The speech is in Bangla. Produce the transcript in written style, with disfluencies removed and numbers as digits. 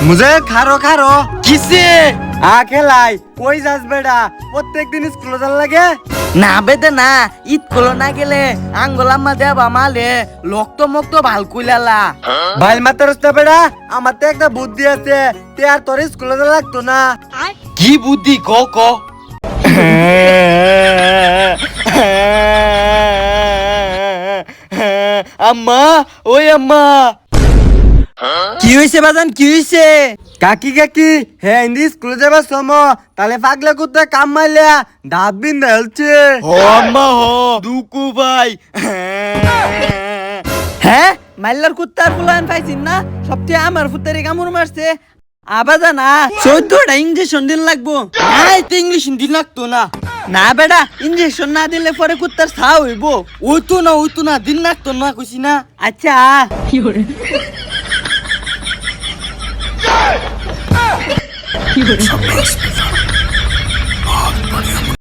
মুঝে খারো খারো কিসে খেলাই কই যাস বেড়া প্রত্যেকদিন স্কুলে যাওয়ার লাগে না বেদে না ঈদ কলো না গেলে আঙ্গলাম্মা দেবা মালে লক্ত মক্ত ভাল কইলালা ভাই মাতার বেড়া আমার তো একটা বুদ্ধি আছে তে আর তোর স্কুলে যাওয়া লাগতো না কি বুদ্ধি ক ক আম্মা ওই আম্মা কি হইছে বাজান কি হইছে কাকি কাকি হ্যাঁ হিন্দি স্কুলে যাবার সময় তাহলে পাগলা কুত্তা কাম মাইলা দাঁত বিন হেলছে ও আম্মা হো দুকু ভাই হ্যাঁ মাইলার কুত্তার ফুলান পাইছিন না সবচেয়ে আমার ফুত্তারে কামড় মারছে আবার জানা 14টা ইঞ্জেকশন দিন লাগবো না এতে ইংলিশ দিন লাগতো না না বেটা ইঞ্জেকশন না দিলে পরে কুত্তার ছা হইব ওই তো না দিন লাগতো না কইছি না আচ্ছা शाबाश बेटा बहुत बढ़िया